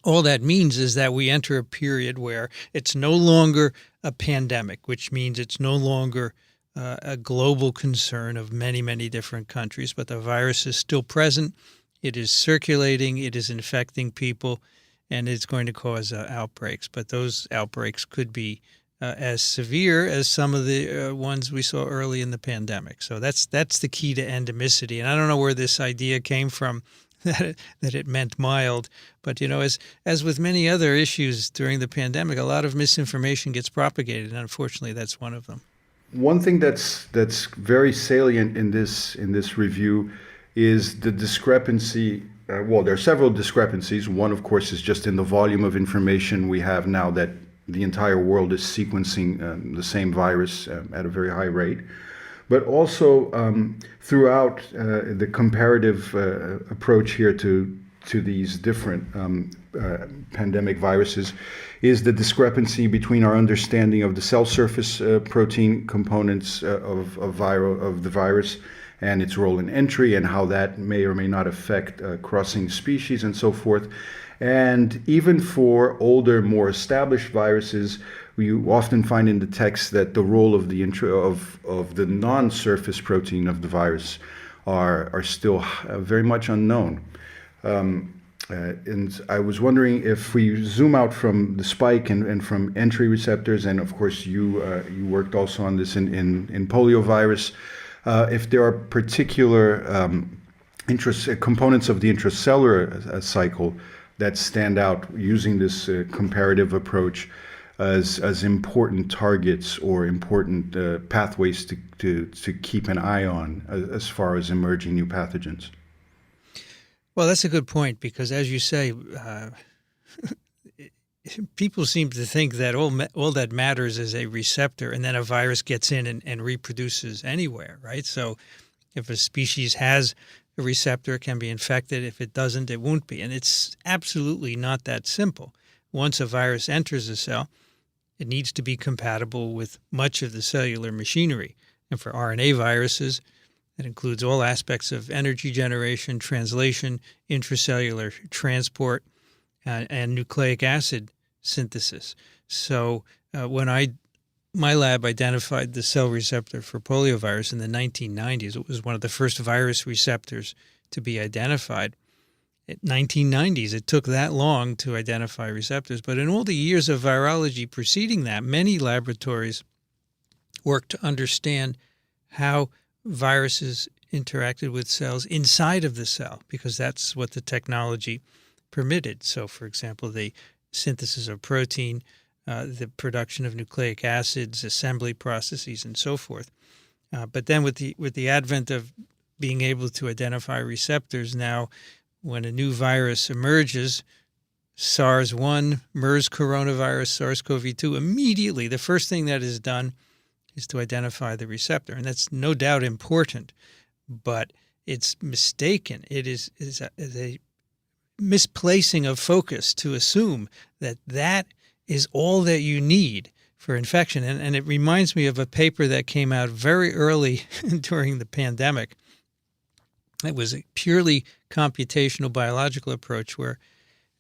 all that means is that we enter a period where it's no longer a pandemic, which means it's no longer a global concern of many, many different countries, but the virus is still present. It is circulating. It is infecting people, and it's going to cause outbreaks. But those outbreaks could be as severe as some of the ones we saw early in the pandemic. So that's the key to endemicity. And I don't know where this idea came from that it meant mild, but as with many other issues during the pandemic, a lot of misinformation gets propagated, and unfortunately, that's one of them. One thing that's very salient in this review is the discrepancy. Well, there are several discrepancies. One, of course, is just in the volume of information we have now that the entire world is sequencing the same virus at a very high rate. But also throughout the comparative approach here to these different pandemic viruses is the discrepancy between our understanding of the cell surface protein components of the virus and its role in entry and how that may or may not affect crossing species and so forth. And even for older, more established viruses, you often find in the text that the role of the non-surface protein of the virus are still very much unknown. And I was wondering if we zoom out from the spike and from entry receptors, and of course you worked also on this in poliovirus, if there are particular components of the intracellular cycle that stand out using this comparative approach as important targets or important pathways to keep an eye on as far as emerging new pathogens? Well, that's a good point because, as you say, people seem to think that all that matters is a receptor, and then a virus gets in and reproduces anywhere, right? So if a species has a receptor, it can be infected. If it doesn't, it won't be. And it's absolutely not that simple. Once a virus enters a cell, it needs to be compatible with much of the cellular machinery. And for RNA viruses, it includes all aspects of energy generation, translation, intracellular transport, and nucleic acid synthesis. So when my lab identified the cell receptor for poliovirus in the 1990s. It was one of the first virus receptors to be identified. In 1990s, it took that long to identify receptors. But in all the years of virology preceding that, many laboratories worked to understand how viruses interacted with cells inside of the cell, because that's what the technology permitted. So, for example, the synthesis of protein, the production of nucleic acids, assembly processes, and so forth. But then with the advent of being able to identify receptors now, when a new virus emerges, SARS-1, MERS coronavirus, SARS-CoV-2, immediately the first thing that is done is to identify the receptor. And that's no doubt important, but it's mistaken. It is a misplacing of focus to assume that is all that you need for infection. And it reminds me of a paper that came out very early during the pandemic. It was a purely computational biological approach where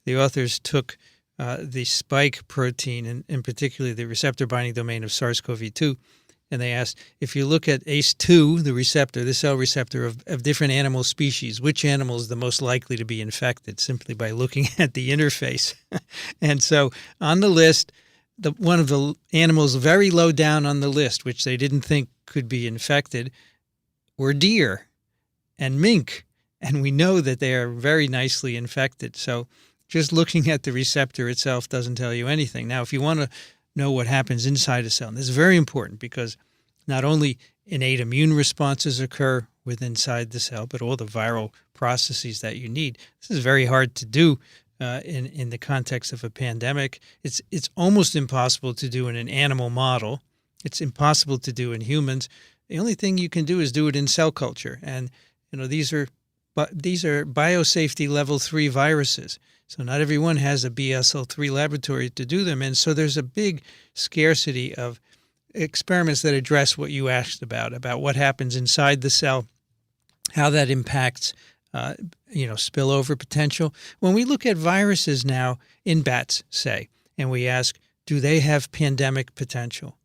the authors took the spike protein, and in particular the receptor binding domain of SARS-CoV-2, and they asked, if you look at ACE2, the receptor, the cell receptor of different animal species, which animal is the most likely to be infected, simply by looking at the interface. And so on the list, one of the animals very low down on the list, which they didn't think could be infected, were deer and mink. And we know that they are very nicely infected. So just looking at the receptor itself doesn't tell you anything. Now, if you want to know what happens inside a cell, and this is very important because not only innate immune responses occur inside the cell, but all the viral processes that you need. This is very hard to do in the context of a pandemic. It's almost impossible to do in an animal model. It's impossible to do in humans. The only thing you can do is do it in cell culture. And these are biosafety level 3 viruses. So not everyone has a BSL-3 laboratory to do them. And so there's a big scarcity of experiments that address what you asked about what happens inside the cell, how that impacts spillover potential. When we look at viruses now in bats, say, and we ask, do they have pandemic potential?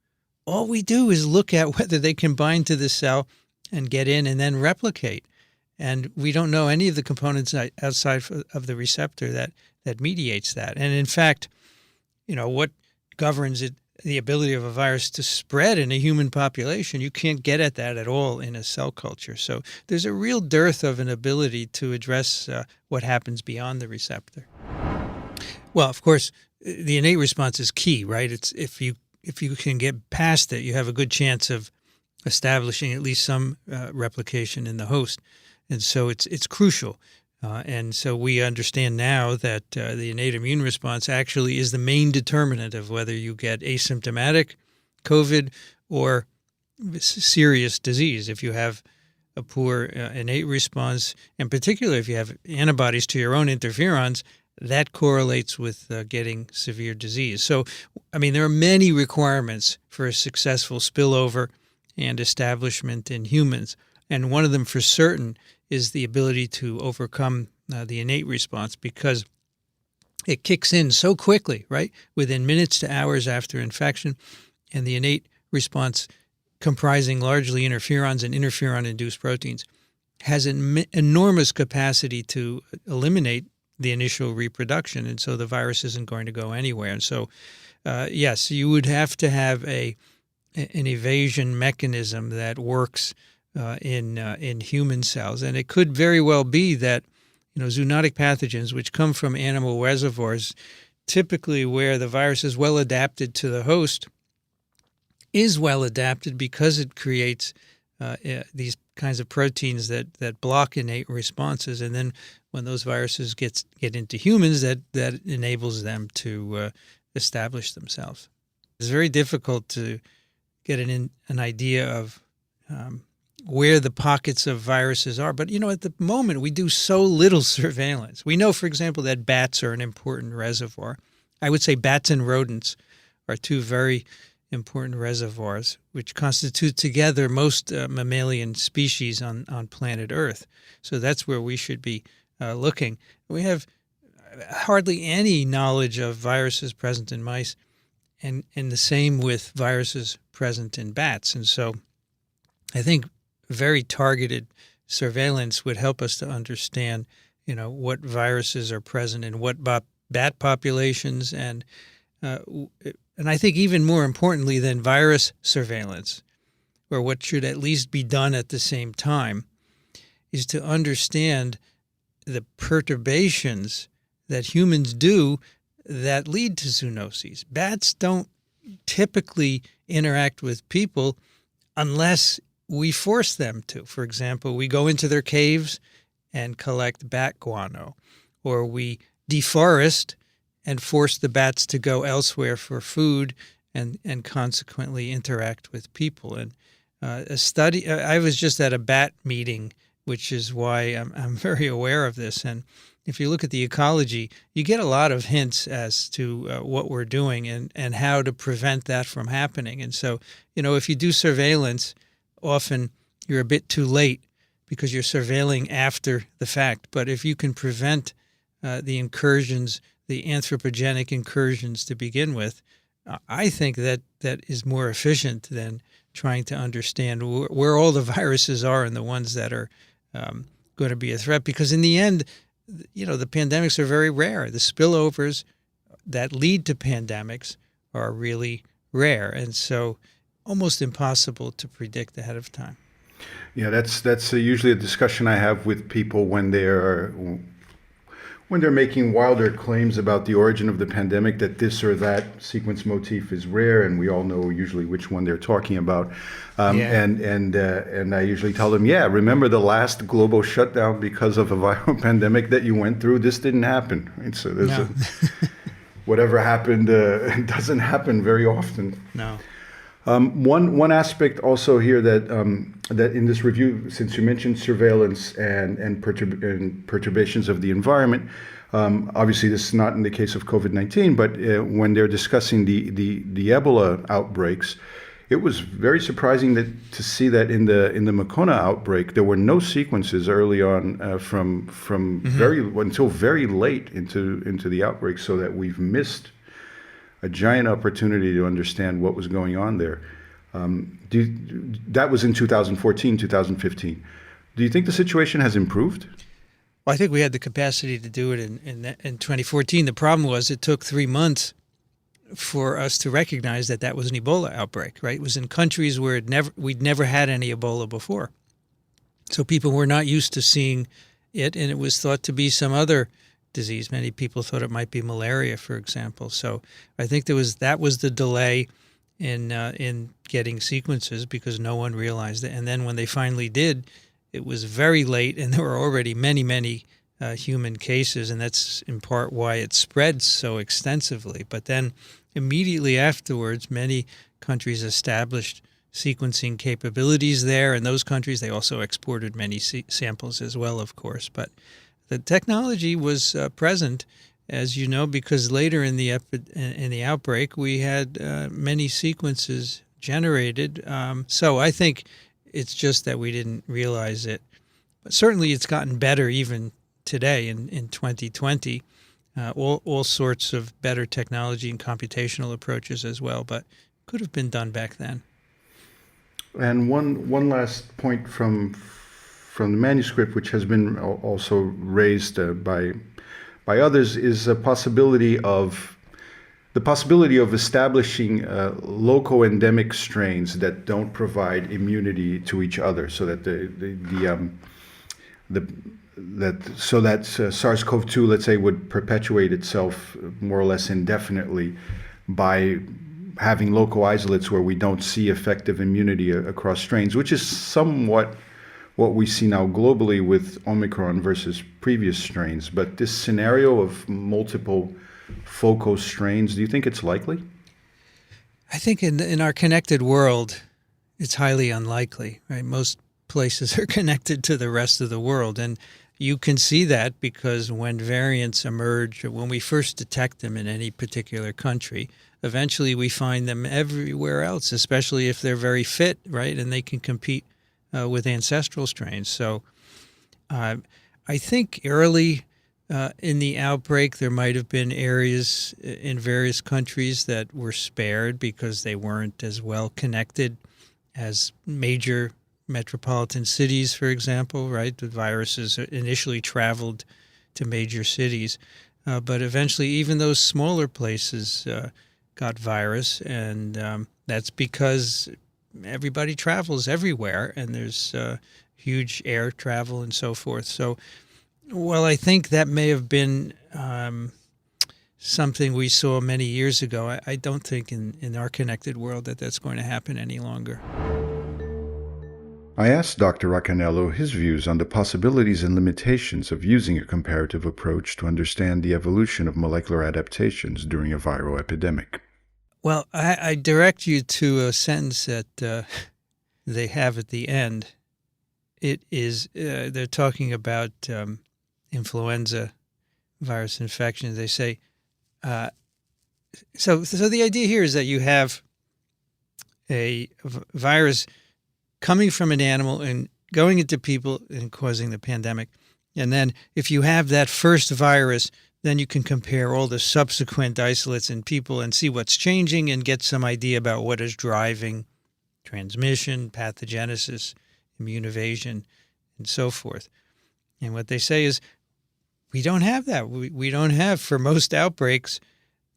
All we do is look at whether they can bind to the cell and get in and then replicate. And we don't know any of the components outside of the receptor that mediates that. And in fact, what governs it, the ability of a virus to spread in a human population, you can't get at that at all in a cell culture. So there's a real dearth of an ability to address what happens beyond the receptor. Well, of course, the innate response is key, right? It's if you can get past it, you have a good chance of establishing at least some replication in the host. And so it's crucial. And so we understand now that the innate immune response actually is the main determinant of whether you get asymptomatic COVID or serious disease. If you have a poor innate response, and particularly if you have antibodies to your own interferons, that correlates with getting severe disease. So, there are many requirements for a successful spillover and establishment in humans. And one of them for certain is the ability to overcome the innate response, because it kicks in so quickly, right, within minutes to hours after infection. And the innate response, comprising largely interferons and interferon-induced proteins, has an enormous capacity to eliminate the initial reproduction. And so the virus isn't going to go anywhere. And so, yes, you would have to have an evasion mechanism that works in human cells. And it could very well be that, zoonotic pathogens, which come from animal reservoirs, typically where the virus is well adapted to the host, is well adapted because it creates these kinds of proteins that block innate responses. And then when those viruses get into humans, that enables them to establish themselves. It's very difficult to get an idea of where the pockets of viruses are. But, at the moment, we do so little surveillance. We know, for example, that bats are an important reservoir. I would say bats and rodents are two very important reservoirs, which constitute together most mammalian species on planet Earth. So that's where we should be looking. We have hardly any knowledge of viruses present in mice, and the same with viruses present in bats. And so I think very targeted surveillance would help us to understand, what viruses are present in what bat populations, and I think even more importantly than virus surveillance, or what should at least be done at the same time, is to understand the perturbations that humans do that lead to zoonoses. Bats don't typically interact with people unless we force them to. For example, we go into their caves and collect bat guano, or we deforest and force the bats to go elsewhere for food and consequently interact with people. And a study, I was just at a bat meeting, which is why I'm very aware of this. And if you look at the ecology, you get a lot of hints as to what we're doing and how to prevent that from happening. And so, if you do surveillance, often you're a bit too late because you're surveilling after the fact. But if you can prevent the incursions, the anthropogenic incursions to begin with, I think that is more efficient than trying to understand where all the viruses are and the ones that are going to be a threat. Because in the end, the pandemics are very rare. The spillovers that lead to pandemics are really rare, and so almost impossible to predict ahead of time. Yeah, that's usually a discussion I have with people when they're making wilder claims about the origin of the pandemic, that this or that sequence motif is rare, and we all know usually which one they're talking about. And I usually tell them, remember the last global shutdown because of a viral pandemic that you went through? This didn't happen. Right? So there's whatever happened doesn't happen very often. No. One aspect also here that in this review, since you mentioned surveillance and perturbations of the environment, obviously this is not in the case of COVID-19, but when they're discussing the Ebola outbreaks, it was very surprising to see that in the Makona outbreak there were no sequences early on from until very late into the outbreak, so that we've missed a giant opportunity to understand what was going on there. That was in 2014, 2015. Do you think the situation has improved? Well, I think we had the capacity to do it in 2014. The problem was it took 3 months for us to recognize that was an Ebola outbreak, right? It was in countries where we'd never had any Ebola before. So people were not used to seeing it, and it was thought to be some other disease. Many people thought it might be malaria, for example. So I think that was the delay in getting sequences, because no one realized it. And then when they finally did, it was very late, and there were already many human cases, and that's in part why it spread so extensively. But then immediately afterwards, many countries established sequencing capabilities there. In those countries, they also exported many samples as well, of course. But the technology was present, as you know, because later in the outbreak we had many sequences generated. So I think it's just that we didn't realize it. But certainly it's gotten better even today in 2020. All sorts of better technology and computational approaches as well, but could have been done back then. And one last point from the manuscript, which has been also raised by others, is the possibility of establishing local endemic strains that don't provide immunity to each other, so that SARS-CoV-2, let's say, would perpetuate itself more or less indefinitely by having local isolates where we don't see effective immunity across strains, which is somewhat what we see now globally with Omicron versus previous strains. But this scenario of multiple focal strains, do you think it's likely? I think in our connected world, it's highly unlikely, right? Most places are connected to the rest of the world. And you can see that because when variants emerge, or when we first detect them in any particular country, eventually we find them everywhere else, especially if they're very fit, right? And they can compete with ancestral strains. So I think early in the outbreak, there might have been areas in various countries that were spared because they weren't as well connected as major metropolitan cities, for example, right? The viruses initially traveled to major cities, but eventually even those smaller places got virus, and that's because everybody travels everywhere, and there's huge air travel and so forth. So, well, I think that may have been something we saw many years ago. I don't think in our connected world that's going to happen any longer. I asked Dr. Racanello his views on the possibilities and limitations of using a comparative approach to understand the evolution of molecular adaptations during a viral epidemic. Well, I direct you to a sentence that they have at the end. It is, they're talking about influenza virus infections. They say, so the idea here is that you have a virus coming from an animal and going into people and causing the pandemic. And then if you have that first virus, then you can compare all the subsequent isolates in people and see what's changing and get some idea about what is driving transmission, pathogenesis, immune evasion, and so forth. And what they say is, we don't have that. We don't have, for most outbreaks,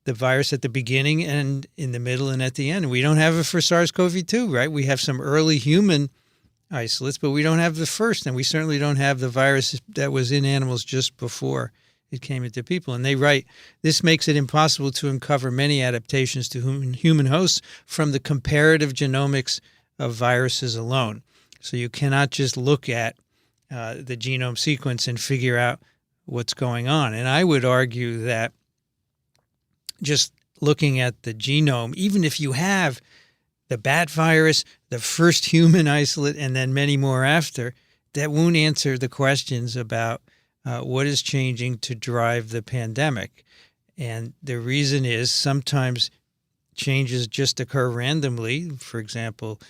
the virus at the beginning and in the middle and at the end. We don't have it for SARS-CoV-2, right? We have some early human isolates, but we don't have the first, and we certainly don't have the virus that was in animals just before it came into people. And they write, this makes it impossible to uncover many adaptations to human hosts from the comparative genomics of viruses alone. So you cannot just look at the genome sequence and figure out what's going on. And I would argue that just looking at the genome, even if you have the bat virus, the first human isolate, and then many more after, that won't answer the questions about what is changing to drive the pandemic. And the reason is sometimes changes just occur randomly. For example,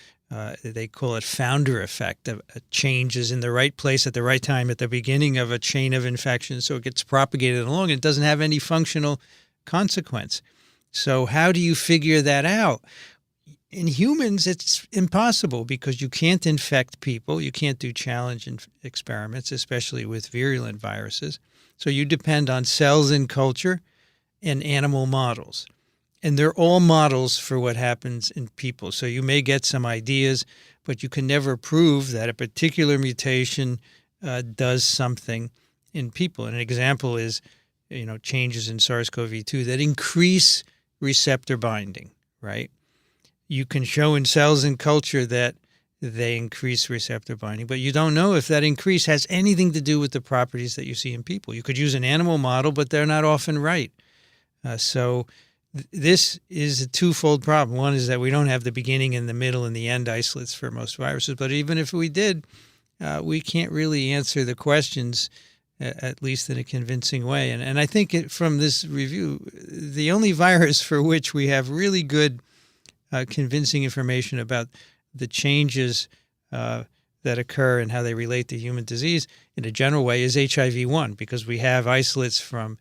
they call it founder effect. A change is in the right place at the right time at the beginning of a chain of infection, so it gets propagated along. It doesn't have any functional consequence. So how do you figure that out? In humans, it's impossible because you can't infect people. You can't do challenge experiments, especially with virulent viruses. So you depend on cells in culture and animal models. And they're all models for what happens in people. So you may get some ideas, but you can never prove that a particular mutation does something in people. And an example is, changes in SARS-CoV-2 that increase receptor binding, right? You can show in cells in culture that they increase receptor binding, but you don't know if that increase has anything to do with the properties that you see in people. You could use an animal model, but they're not often right. So this is a twofold problem. One is that we don't have the beginning and the middle and the end isolates for most viruses, but even if we did, we can't really answer the questions at least in a convincing way. And I think from this review, the only virus for which we have really good convincing information about the changes that occur and how they relate to human disease in a general way is HIV-1, because we have isolates from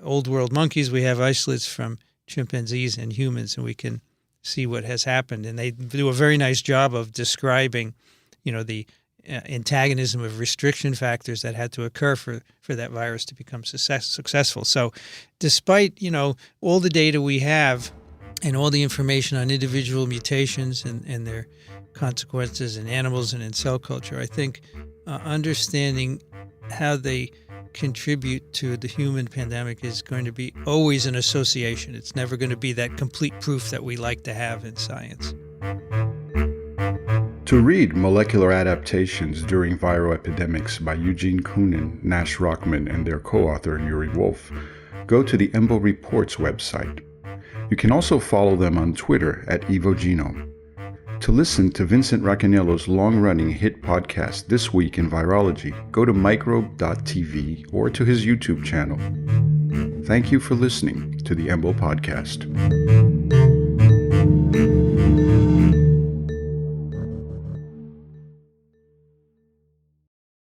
old world monkeys, we have isolates from chimpanzees and humans, and we can see what has happened. And they do a very nice job of describing, the antagonism of restriction factors that had to occur for that virus to become successful. So despite, all the data we have and all the information on individual mutations and their consequences in animals and in cell culture, I think understanding how they contribute to the human pandemic is going to be always an association. It's never going to be that complete proof that we like to have in science. To read Molecular Adaptations During Viral Epidemics by Eugene Koonin, Nash Rockman, and their co-author Yuri Wolf, go to the EMBO Reports website. You can also follow them on Twitter at EvoGenome. To listen to Vincent Racaniello's long-running hit podcast This Week in Virology, go to microbe.tv or to his YouTube channel. Thank you for listening to the EMBO Podcast.